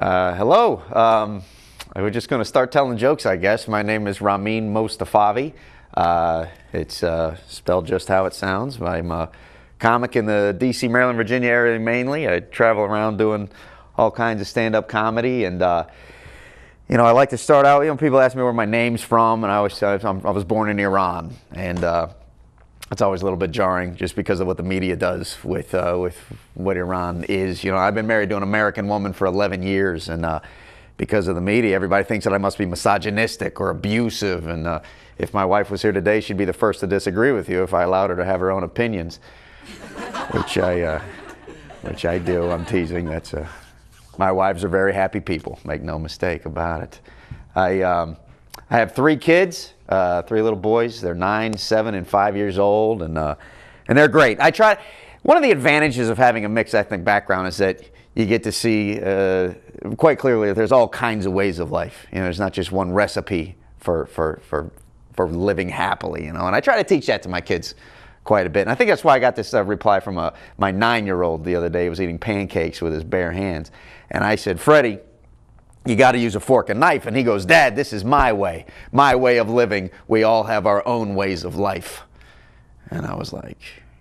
Hello. We're just going to start telling jokes, I guess. My name is Rahmein Mostafavi. It's spelled just how it sounds. I'm a comic in the D.C., Maryland, Virginia area mainly. I travel around doing all kinds of stand-up comedy, and I like to start out. People ask me where my name's from, and I always say I was born in Iran, and it's always a little bit jarring just because of what the media does with what Iran is. I've been married to an American woman for 11 years, and because of the media, everybody thinks that I must be misogynistic or abusive. And if my wife was here today, she'd be the first to disagree with you if I allowed her to have her own opinions, which I do. I'm teasing. My wives are very happy people. Make no mistake about it. I have 3 kids. 3 little boys. They're 9, 7, and 5 years old, and they're great. One of the advantages of having a mixed ethnic background is that you get to see quite clearly that there's all kinds of ways of life. There's not just one recipe for living happily. And I try to teach that to my kids quite a bit. And I think that's why I got this reply from my 9-year-old the other day. He was eating pancakes with his bare hands, and I said, "Freddie, you got to use a fork and knife." And he goes, "Dad, this is my way of living. We all have our own ways of life." And I was like,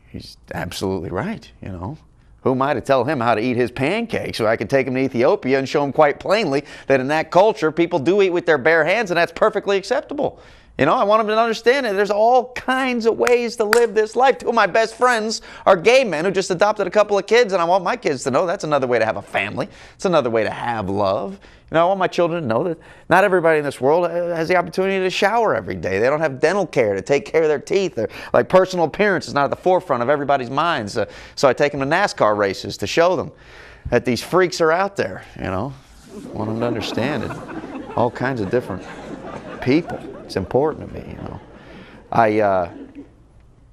he's absolutely right. Who am I to tell him how to eat his pancakes? So I could take him to Ethiopia and show him quite plainly that in that culture, people do eat with their bare hands, and that's perfectly acceptable. I want him to understand that there's all kinds of ways to live this life. 2 of my best friends are gay men who just adopted a couple of kids, and I want my kids to know that's another way to have a family. It's another way to have love. I want my children to know that not everybody in this world has the opportunity to shower every day. They don't have dental care to take care of their teeth. Like personal appearance is not at the forefront of everybody's minds. So I take them to NASCAR races to show them that these freaks are out there. I want them to understand it. All kinds of different people. It's important to me.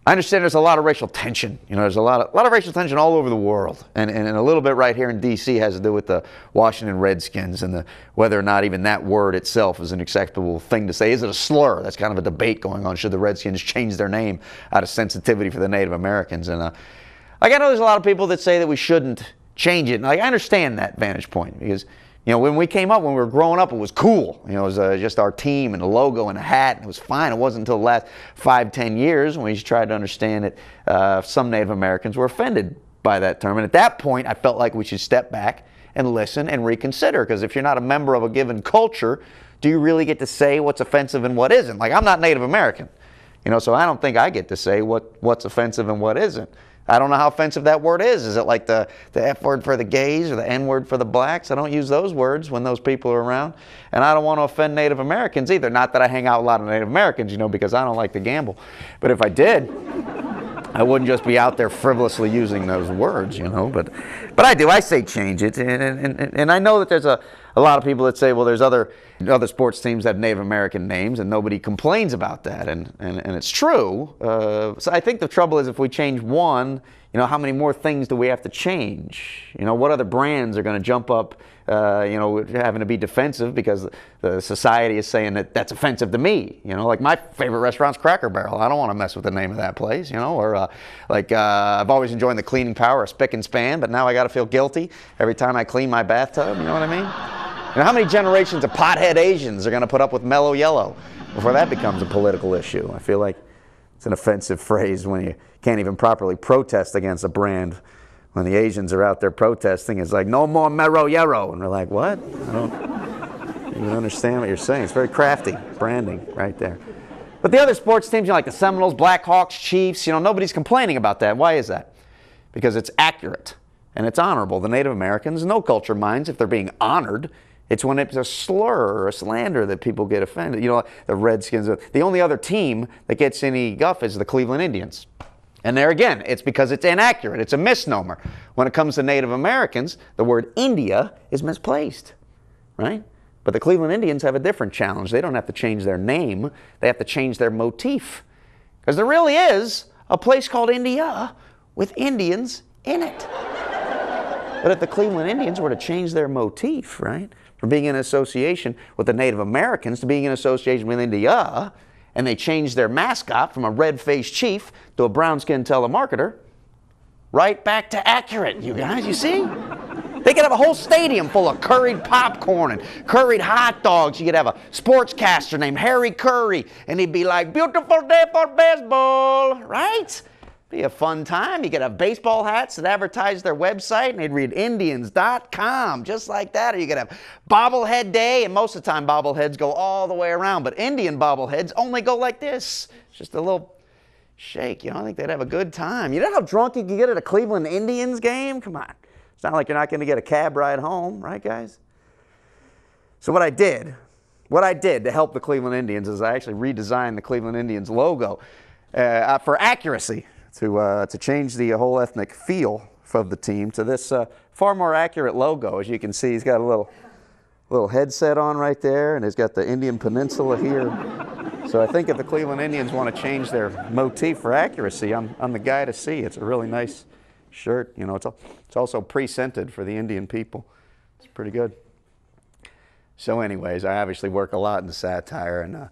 I understand there's a lot of racial tension. There's a lot of racial tension all over the world, and a little bit right here in D.C. has to do with the Washington Redskins and whether or not even that word itself is an acceptable thing to say. Is it a slur? That's kind of a debate going on. Should the Redskins change their name out of sensitivity for the Native Americans? And I know there's a lot of people that say that we shouldn't change it. And I understand that vantage point because when we came up, when we were growing up, it was cool. It was just our team and a logo and a hat, and it was fine. It wasn't until the last 5-10 years when we tried to understand it, some Native Americans were offended by that term. And at that point, I felt like we should step back and listen and reconsider. Because if you're not a member of a given culture, do you really get to say what's offensive and what isn't? Like, I'm not Native American, so I don't think I get to say what's offensive and what isn't. I don't know how offensive that word is. Is it like the F word for the gays or the N word for the blacks? I don't use those words when those people are around. And I don't want to offend Native Americans either. Not that I hang out with a lot of Native Americans, because I don't like to gamble. But if I did, I wouldn't just be out there frivolously using those words, But I do. I say change it. And I know that there's a lot of people that say, well, there's other sports teams that have Native American names, and nobody complains about that, and it's true. So I think the trouble is if we change one, how many more things do we have to change? What other brands are going to jump up, having to be defensive because the society is saying that that's offensive to me? Like my favorite restaurant's Cracker Barrel. I don't want to mess with the name of that place, Or I've always enjoyed the cleaning power of Spick and Span, but now I got to feel guilty every time I clean my bathtub. You know what I mean? How many generations of pothead Asians are going to put up with mellow yellow before that becomes a political issue? I feel like it's an offensive phrase when you can't even properly protest against a brand. When the Asians are out there protesting, it's like, no more mellow yellow. And we're like, what? I don't even understand what you're saying. It's very crafty branding right there. But the other sports teams, like the Seminoles, Blackhawks, Chiefs, nobody's complaining about that. Why is that? Because it's accurate and it's honorable. The Native Americans, no culture minds if they're being honored. It's when it's a slur or a slander that people get offended. The Redskins, the only other team that gets any guff is the Cleveland Indians. And there again, it's because it's inaccurate. It's a misnomer. When it comes to Native Americans, the word India is misplaced, right? But the Cleveland Indians have a different challenge. They don't have to change their name. They have to change their motif. Because there really is a place called India with Indians in it. But if the Cleveland Indians were to change their motif, right, from being in association with the Native Americans to being in association with India, and they changed their mascot from a red-faced chief to a brown-skinned telemarketer, right back to accurate, you guys, you see? They could have a whole stadium full of curried popcorn and curried hot dogs. You could have a sportscaster named Harry Curry, and he'd be like, "Beautiful day for baseball," right? Be a fun time. You could have baseball hats that advertise their website, and they'd read Indians.com, just like that. Or you could have bobblehead day, and most of the time bobbleheads go all the way around, but Indian bobbleheads only go like this. Just a little shake. You know, I think they'd have a good time. You know how drunk you can get at a Cleveland Indians game? Come on. It's not like you're not going to get a cab ride home, right, guys? So what I did to help the Cleveland Indians is I actually redesigned the Cleveland Indians logo for accuracy. To change the whole ethnic feel of the team to this far more accurate logo. As you can see, he's got a little headset on right there, and he's got the Indian Peninsula here. So I think if the Cleveland Indians want to change their motif for accuracy, I'm the guy to see. It's a really nice shirt. You know, it's also pre-scented for the Indian people. It's pretty good. So anyways, I obviously work a lot in satire and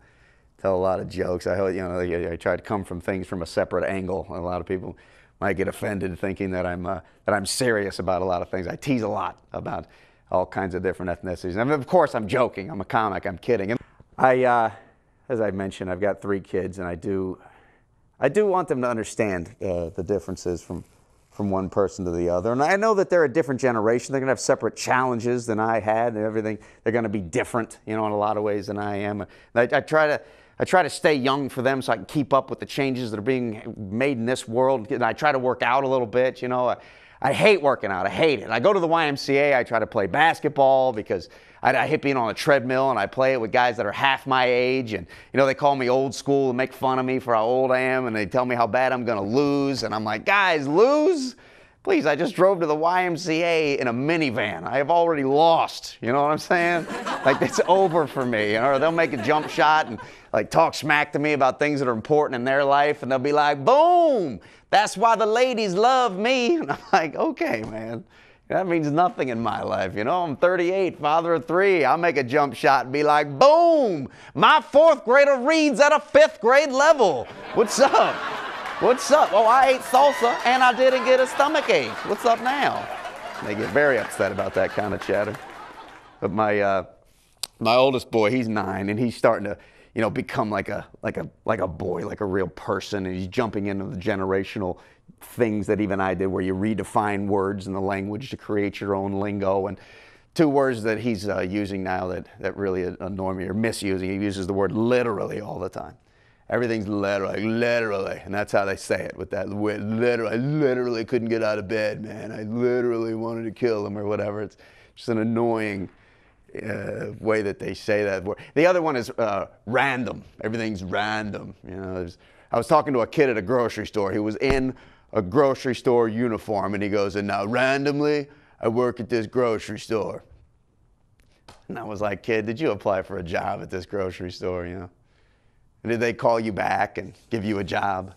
tell a lot of jokes. I try to come from things from a separate angle. A lot of people might get offended thinking that I'm serious about a lot of things. I tease a lot about all kinds of different ethnicities. And of course, I'm joking. I'm a comic. I'm kidding. And as I mentioned, I've got 3 kids, and I do want them to understand the differences from one person to the other. And I know that they're a different generation. They're going to have separate challenges than I had and everything. They're going to be different, you know, in a lot of ways than I am. And I try to stay young for them so I can keep up with the changes that are being made in this world. And I try to work out a little bit, you know. I hate working out. I hate it. I go to the YMCA. I try to play basketball because I hate being on a treadmill, and I play it with guys that are half my age. And, you know, they call me old school and make fun of me for how old I am, and they tell me how bad I'm going to lose. And I'm like, guys, lose? Please, I just drove to the YMCA in a minivan. I have already lost. You know what I'm saying? Like, it's over for me. You know, or they'll make a jump shot and like talk smack to me about things that are important in their life, and they'll be like, boom, that's why the ladies love me. And I'm like, okay, man, that means nothing in my life. You know, I'm 38, father of 3. I'll make a jump shot and be like, boom, my 4th grader reads at a 5th grade level. What's up? What's up? Oh, I ate salsa and I didn't get a stomach ache. What's up now? They get very upset about that kind of chatter. But my oldest boy, he's 9, and he's starting to, you know, become like a boy, like a real person, and he's jumping into the generational things that even I did, where you redefine words in the language to create your own lingo. And 2 words that he's using now that really annoy me or misusing. He uses the word literally all the time. Everything's literally, and that's how they say it, with that literally. I literally couldn't get out of bed, man. I literally wanted to kill him, or whatever. It's just an annoying way that they say that word. The other one is random. Everything's random. You know, I was talking to a kid at a grocery store. He was in a grocery store uniform, and he goes, and now randomly, I work at this grocery store. And I was like, kid, did you apply for a job at this grocery store, you know? And did they call you back and give you a job?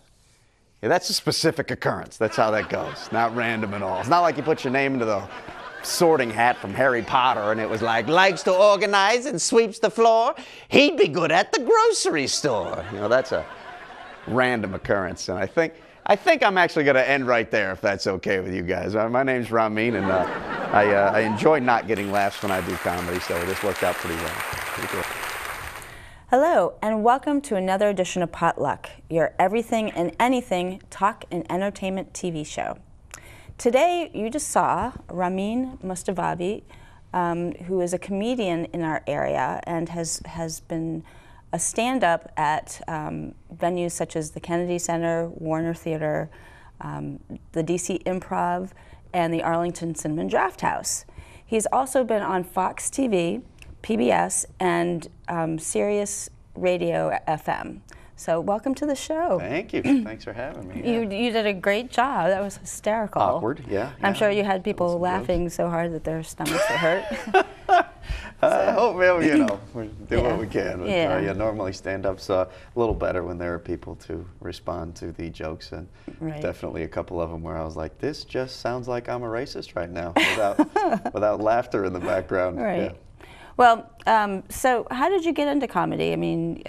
Yeah, that's a specific occurrence. That's how that goes. Not random at all. It's not like you put your name into the sorting hat from Harry Potter and it was like, likes to organize and sweeps the floor. He'd be good at the grocery store. You know, that's a random occurrence. And I think I'm actually going to end right there, if that's okay with you guys. My name's Rahmein, and I enjoy not getting laughs when I do comedy, so this worked out pretty well. Pretty cool. Hello, and welcome to another edition of Potluck, your everything and anything talk and entertainment TV show. Today, you just saw Rahmein Mostafavi, who is a comedian in our area and has been a stand-up at venues such as the Kennedy Center, Warner Theater, the DC Improv, and the Arlington Cinnamon Draft House. He's also been on Fox TV, PBS, and Sirius Radio FM. So welcome to the show. Thank you. Thanks for having me. You did a great job. That was hysterical. Awkward, yeah. I'm sure you had people laughing so hard that their stomachs were hurt. I hope, you know, we do what we can. But, yeah, normally stand-up's a little better when there are people to respond to the jokes, and definitely a couple of them where I was like, this just sounds like I'm a racist right now, without laughter in the background. Right. Yeah. Well, so how did you get into comedy? I mean,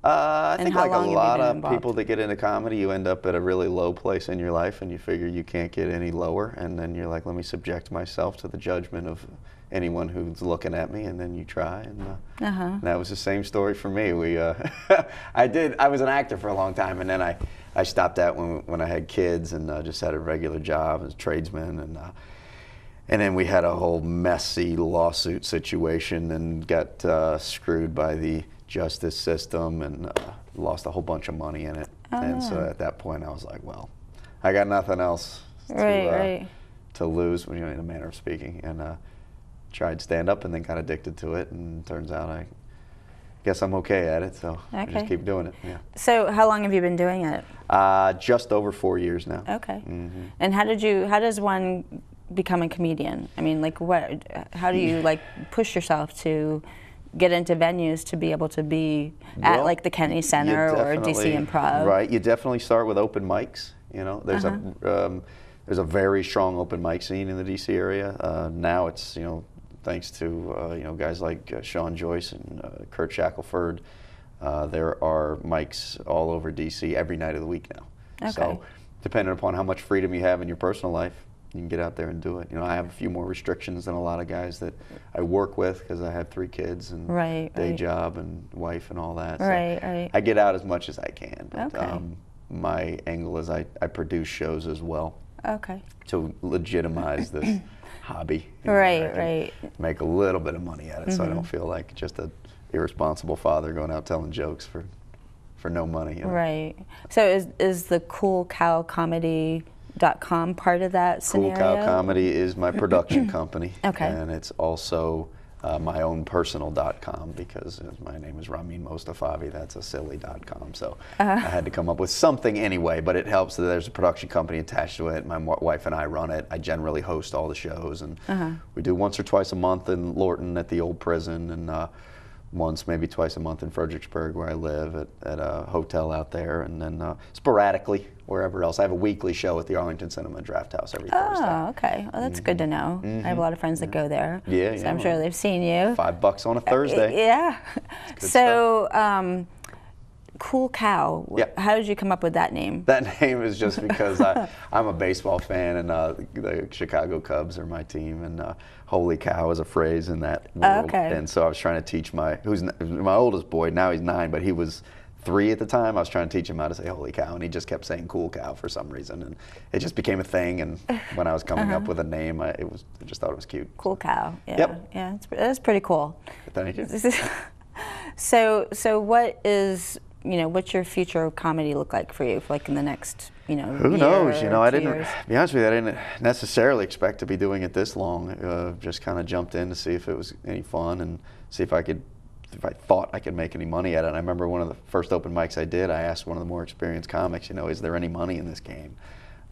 I think like a lot of involved? people that get into comedy, you end up at a really low place in your life and you figure you can't get any lower, and then you're like, let me subject myself to the judgment of anyone who's looking at me, and then you try, and that was the same story for me. I was an actor for a long time, and then I stopped that when I had kids, and just had a regular job as a tradesman, and then we had a whole messy lawsuit situation and got screwed by the justice system and lost a whole bunch of money in it. And so at that point I was like, well, I got nothing else to lose, in a manner of speaking, and tried stand-up and then got addicted to it, and turns out I guess I'm okay at it, so I just keep doing it. Yeah. So how long have you been doing it? Just over 4 years now. Okay. And how does one become a comedian? I mean, like, how do you like push yourself to get into venues to be able to be at like the Kennedy Center or DC Improv? Right, you definitely start with open mics. There's a very strong open mic scene in the DC area. Now it's, thanks to guys like Sean Joyce and Kurt Shackelford, there are mics all over DC every night of the week now. So depending upon how much freedom you have in your personal life, you can get out there and do it. I have a few more restrictions than a lot of guys that I work with because I have 3 kids and day job and wife and all that. So I get out as much as I can. But my angle is I produce shows as well. To legitimize this hobby. Make a little bit of money at it, so I don't feel like just an irresponsible father going out telling jokes for no money. Right. So is the Cool Cow Comedy.com part of that scenario? Cool Cow Comedy is my production company. Okay. And it's also my own personal.com, because my name is Rahmein Mostafavi. That's a silly.com. So I had to come up with something anyway, but it helps that there's a production company attached to it. My wife and I run it. I generally host all the shows, and we do once or twice a month in Lorton at the old prison, and once, maybe twice a month in Fredericksburg, where I live, at a hotel out there, and then sporadically wherever else. I have a weekly show at the Arlington Cinema Draft House every Thursday. Oh, okay. Well, that's good to know. I have a lot of friends that go there. Yeah, so I'm sure they've seen you. $5 on a Thursday. Yeah. So, Cool Cow. Yep. How did you come up with that name? That name is just because I'm a baseball fan, and the Chicago Cubs are my team, and holy cow is a phrase in that world. And so I was trying to teach my oldest boy, now he's 9, but he was 3 at the time. I was trying to teach him how to say holy cow, and he just kept saying cool cow for some reason, and it just became a thing. And when I was coming up with a name, I just thought it was cute. Cool Cow. Yeah. Yep. Yeah, that's pretty cool. Thank you. So what is, what's your future of comedy look like for you, like in the next, Who knows? I didn't, years? to be honest with you, I didn't necessarily expect to be doing it this long. Just kind of jumped in to see if it was any fun and see if I thought I could make any money at it. And I remember one of the first open mics I did, I asked one of the more experienced comics, is there any money in this game?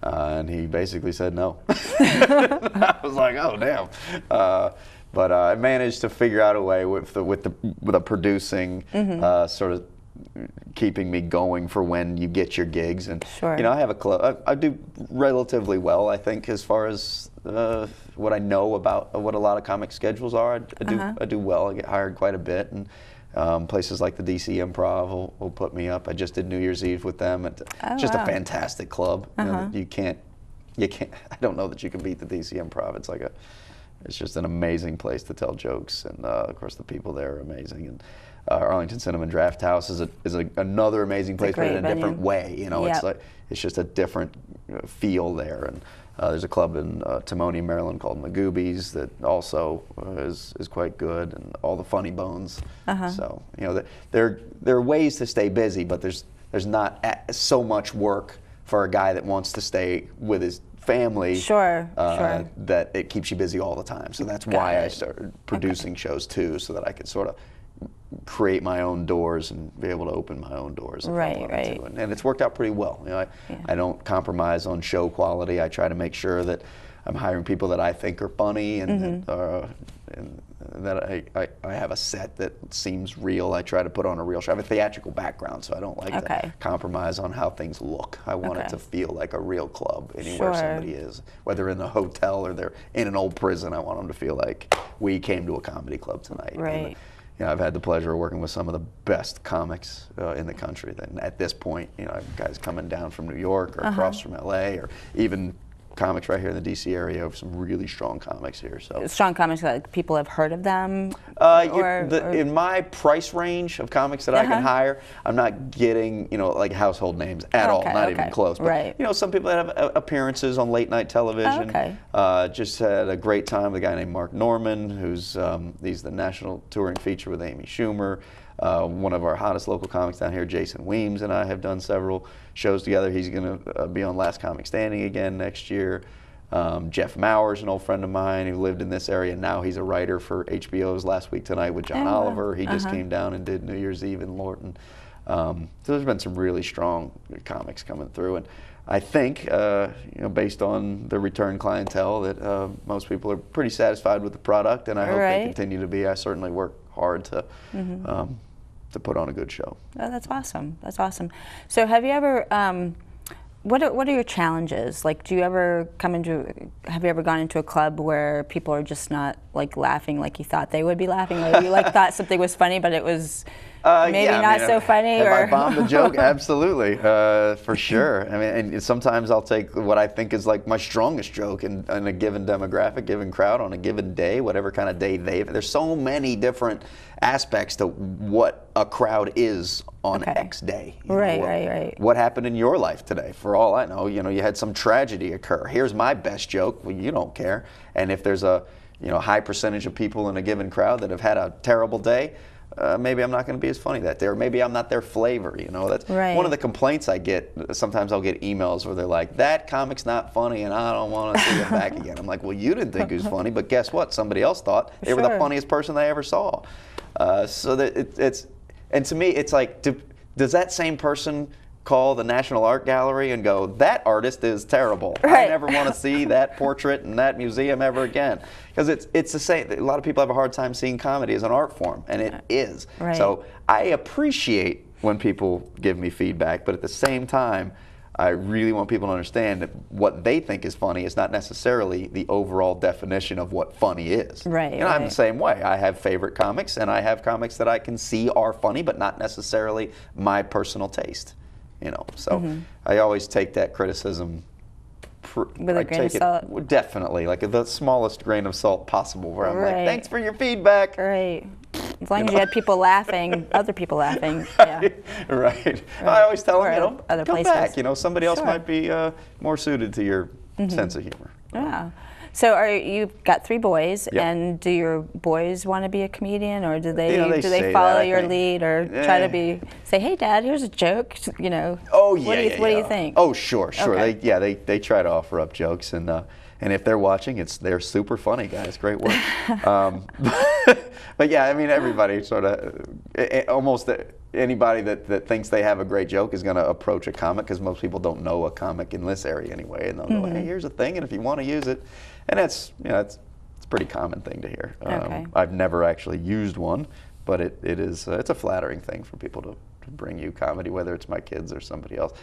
And he basically said no. I was like, oh, damn. But I managed to figure out a way with the producing, sort of keeping me going for when you get your gigs. And I have a club. I do relatively well, I think, as far as what I know about what a lot of comic schedules are. I do well. I get hired quite a bit, and places like the DC Improv will put me up. I just did New Year's Eve with them. It's just a fantastic club. You can't. I don't know that you can beat the DC Improv. It's just an amazing place to tell jokes, and of course the people there are amazing. And Arlington Cinema Draft House is another amazing place, but in a different way. It's just a different feel there. And there's a club in Timonium, Maryland called Magoobies that also is quite good, and all the Funny Bones. So there are ways to stay busy, but there's not so much work for a guy that wants to stay with his family, that it keeps you busy all the time. So that's why I started producing shows too, so that I could sort of create my own doors and be able to open my own doors. Right. And it's worked out pretty well. I don't compromise on show quality. I try to make sure that I'm hiring people that I think are funny, and that I have a set that seems real. I try to put on a real show. I have a theatrical background, so I don't like to compromise on how things look. I want it to feel like a real club anywhere somebody is, whether in a hotel or they're in an old prison. I want them to feel like we came to a comedy club tonight. Right. And, I've had the pleasure of working with some of the best comics in the country. And at this point, I have guys coming down from New York or across from LA, or even comics right here in the DC area. Of some really strong comics here. So strong comics, like people have heard of them. In my price range of comics that I can hire, I'm not getting like household names at all, not even close. But some people that have appearances on late night television. Just had a great time with a guy named Mark Norman, who's he's the national touring feature with Amy Schumer. One of our hottest local comics down here, Jason Weems, and I have done several shows together. He's going to be on Last Comic Standing again next year. Jeff Mauer's an old friend of mine who lived in this area. Now he's a writer for HBO's Last Week Tonight with John Oliver. He just came down and did New Year's Eve in Lorton. So there's been some really strong comics coming through. And I think, based on the return clientele, that most people are pretty satisfied with the product, and I hope they continue to be. I certainly work hard to put on a good show. Oh, that's awesome. That's awesome. So have you ever, what are your challenges? Like, have you ever gone into a club where people are just not like laughing like you thought they would be laughing? Like you thought something was funny, but it was maybe not so funny? Have I bombed the joke? Absolutely, for sure. I mean, and sometimes I'll take what I think is like my strongest joke in a given demographic, given crowd, on a given day, whatever kind of day there's so many different aspects to what a crowd is on X day. Right. What happened in your life today? For all I know, you had some tragedy occur. Here's my best joke. Well, you don't care. And if there's a high percentage of people in a given crowd that have had a terrible day, maybe I'm not going to be as funny that day, or maybe I'm not their flavor. That's one of the complaints I get. Sometimes I'll get emails where they're like, "That comic's not funny, and I don't want to see him back again." I'm like, "Well, you didn't think he was funny, but guess what? Somebody else thought they were the funniest person they ever saw." So that and to me, it's like, does that same person call the National Art Gallery and go, "That artist is terrible. I never want to see that portrait in that museum ever again"? Because it's the same. A lot of people have a hard time seeing comedy as an art form, and it is. So I appreciate when people give me feedback, but at the same time, I really want people to understand that what they think is funny is not necessarily the overall definition of what funny is. I'm the same way. I have favorite comics, and I have comics that I can see are funny, but not necessarily my personal taste. So I always take that criticism with a grain of salt. Definitely, like the smallest grain of salt possible. Where I'm like, thanks for your feedback. As long as you had people laughing, other people laughing. I always tell them, other come places. back. Somebody else might be more suited to your sense of humor. So you've got 3 boys, and do your boys want to be a comedian, or do they follow your lead, or try to say, "Hey, Dad, here's a joke"? Oh What do you think? Oh, sure. They try to offer up jokes, and if they're watching, they're super funny guys. Great work. But yeah, I mean, everybody sort of almost. Anybody that thinks they have a great joke is going to approach a comic, because most people don't know a comic in this area anyway, and they'll go, "Hey, here's a thing, and if you want to use it," and it's a pretty common thing to hear. I've never actually used one, but it's a flattering thing for people to bring you comedy, whether it's my kids or somebody else.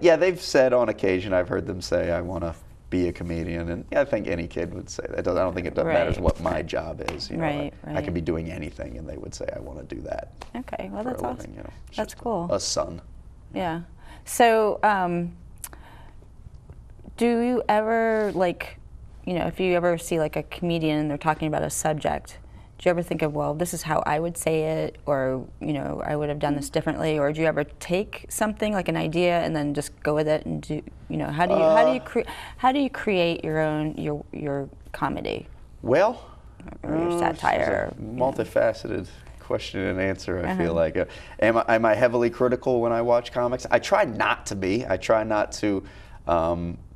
They've said on occasion, I've heard them say, "I want to be a comedian," and I think any kid would say that. I don't think it matters what my job is. I could be doing anything, and they would say, "I want to do that." Okay, well, that's awesome. That's cool. A son. Yeah. So, do you ever if you ever see like a comedian and they're talking about a subject, do you ever think of, well, this is how I would say it, or I would have done this differently, or do you ever take something like an idea and then just go with it and do how do you create your own your comedy? Well, or your satire. It's a multifaceted question and answer. I feel like am I heavily critical when I watch comics? I try not to be. I try not to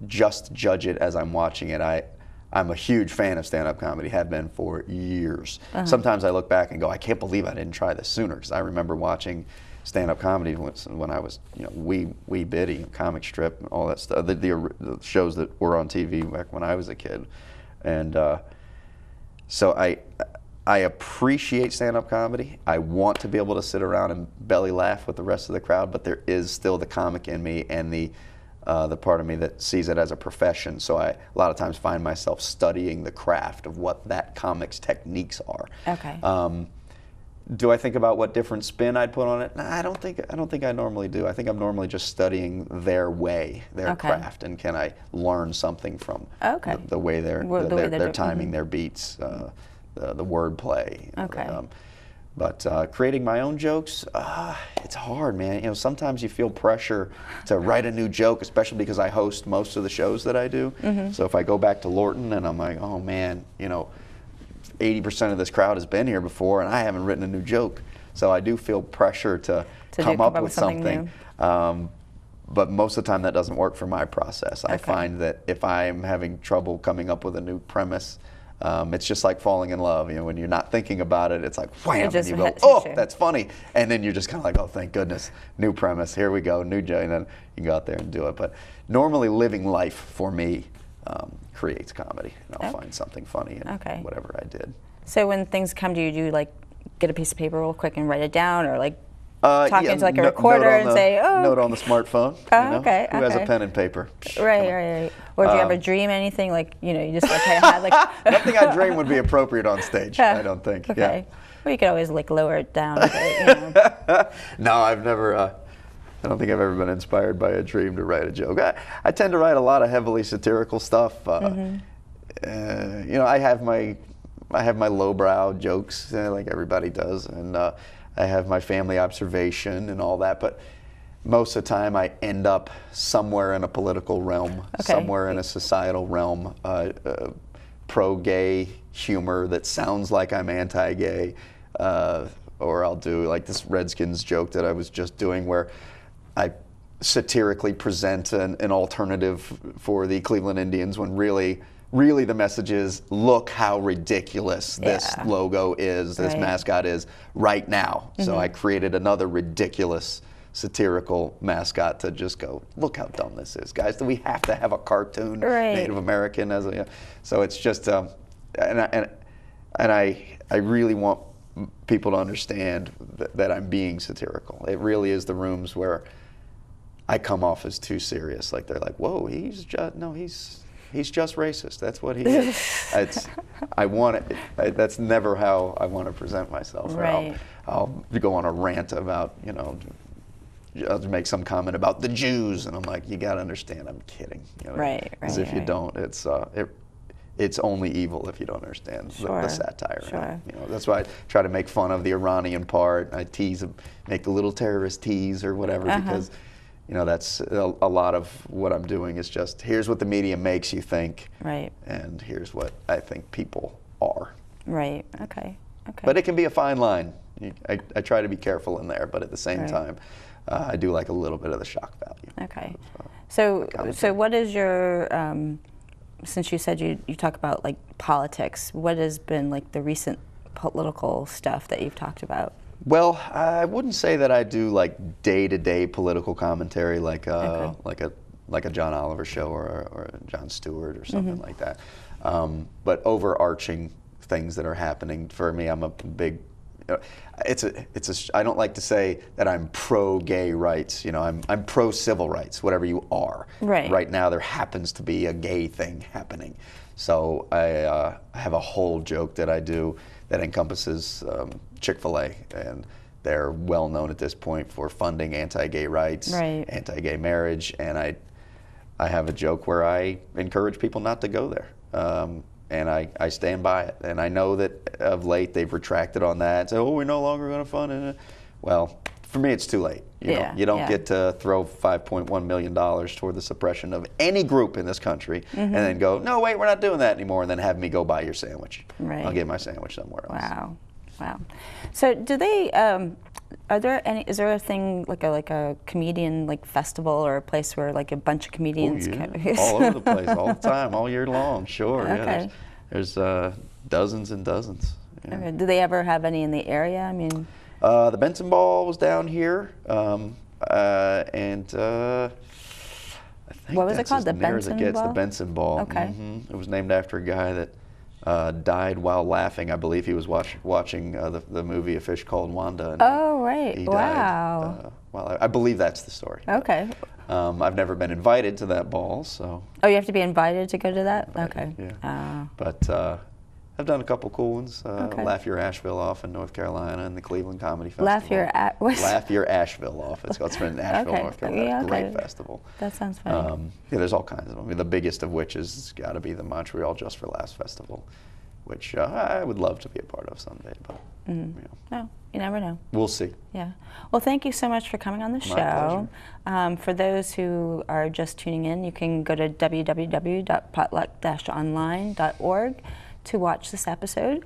just judge it as I'm watching it. I'm a huge fan of stand-up comedy, have been for years. Sometimes I look back and go, I can't believe I didn't try this sooner, because I remember watching stand-up comedy when I was, wee bitty, comic strip, and all that stuff. The shows that were on TV back when I was a kid, and so I appreciate stand-up comedy. I want to be able to sit around and belly laugh with the rest of the crowd, but there is still the comic in me and the part of me that sees it as a profession. So I a lot of times find myself studying the craft of what that comic's techniques are. Okay. Do I think about what different spin I'd put on it? Nah, I don't think I normally do. I think I'm normally just studying their way, their craft, and can I learn something from the way they're timing their beats, the wordplay. Okay. But creating my own jokes, it's hard, man. Sometimes you feel pressure to write a new joke, especially because I host most of the shows that I do. So if I go back to Lorton and I'm like, oh man, 80% of this crowd has been here before and I haven't written a new joke. So I do feel pressure to come up with something. But most of the time that doesn't work for my process. I find that if I'm having trouble coming up with a new premise, it's just like falling in love. When you're not thinking about it, it's like wham, and you go, oh, that's funny. And then you're just kind of like, oh, thank goodness, new premise, here we go, new joke, and then you go out there and do it. But normally living life for me creates comedy, and I'll find something funny in whatever I did. So when things come to you, do you like get a piece of paper real quick and write it down, or like talk into like a recorder and say, oh, note on the smartphone. Who has a pen and paper? Right. Or do you ever dream anything, like you just like had like nothing I dream would be appropriate on stage. I don't think. Okay. Well, you could always like lower it down a bit, No, I've never. I don't think I've ever been inspired by a dream to write a joke. I tend to write a lot of heavily satirical stuff. I have my lowbrow jokes, like everybody does, and I have my family observation and all that. But most of the time, I end up somewhere in a political realm, somewhere in a societal realm, pro-gay humor that sounds like I'm anti-gay, or I'll do like this Redskins joke that I was just doing where I satirically present an alternative for the Cleveland Indians when really the message is, look how ridiculous this logo is, this mascot is right now. So I created another ridiculous satirical mascot to just go, look how dumb this is, guys. Do we have to have a cartoon Native American as a? So it's just, and I really want people to understand that I'm being satirical. It really is the rooms where I come off as too serious. Like they're like, whoa, he's just racist. That's what he is. I want it. That's never how I want to present myself. Right. I'll go on a rant about, I'll make some comment about the Jews, and I'm like, you got to understand, I'm kidding. Because if you don't, it's only evil if you don't understand the satire. That's why I try to make fun of the Iranian part. I make the little terrorist tease or whatever, because that's a lot of what I'm doing is just, here's what the media makes you think, and here's what I think people are. Right. Okay. But it can be a fine line. I try to be careful in there, but at the same time, I do like a little bit of the shock value. Okay. So what is your since you said you talk about like politics, what has been like the recent political stuff that you've talked about? Well, I wouldn't say that I do like day-to-day political commentary like a John Oliver show or a Jon Stewart or something like that. But overarching things that are happening for me, I'm a big. I don't like to say that I'm pro-gay rights. I'm pro-civil rights, whatever you are. Right now, there happens to be a gay thing happening. So I have a whole joke that I do that encompasses Chick-fil-A, and they're well known at this point for funding anti-gay rights, anti-gay marriage, and I have a joke where I encourage people not to go there. And I stand by it. And I know that of late they've retracted on that and say, oh, we're no longer going to fund it. Well, for me, it's too late. You don't get to throw $5.1 million toward the suppression of any group in this country and then go, no, wait, we're not doing that anymore, and then have me go buy your sandwich. I'll get my sandwich somewhere else. Wow. So do they, is there a thing like a comedian like festival or a place where like a bunch of comedians all over the place, all the time, all year long, sure. Okay. There's dozens and dozens. Okay. Do they ever have any in the area? I mean, The Benson Ball was down here, and I think What was it that's called? as The near as it Benson gets, Ball? the Benson Ball. Okay. It was named after a guy that died while laughing. I believe he was watching the movie A Fish Called Wanda. And Oh, right. he Wow. died, I believe that's the story. Okay. I've never been invited to that ball, so. Oh, you have to be invited to go to that? Okay. Yeah. But I've done a couple cool ones. Okay. Laugh Your Asheville Off in North Carolina and the Cleveland Comedy Festival. Laugh Your Asheville Off. It's from Asheville, Okay. North Carolina. Yeah, okay. Great festival. That sounds funny. Yeah, there's all kinds of them. I mean, the biggest of which has got to be the Montreal Just for Laughs Festival, which I would love to be a part of someday. But No, you never know. we'll see. Yeah. Well, thank you so much for coming on the show. For those who are just tuning in, you can go to www.potluck-online.org to watch this episode.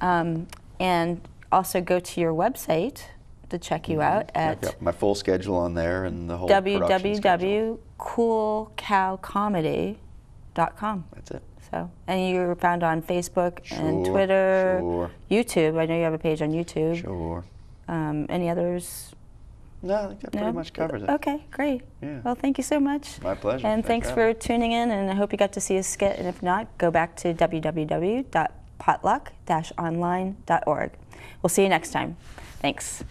And also go to your website to check you out at I've got my full schedule on there and the whole production schedule. www.coolcowcomedy.com. That's it. So, and you're found on Facebook and Twitter, YouTube. I know you have a page on YouTube. Sure. Any others? No, I think that pretty much covers it. Okay, great. Yeah. Well, thank you so much. My pleasure. And thanks for tuning in, and I hope you got to see a skit, and if not, go back to www.potluck-online.org. We'll see you next time. Thanks.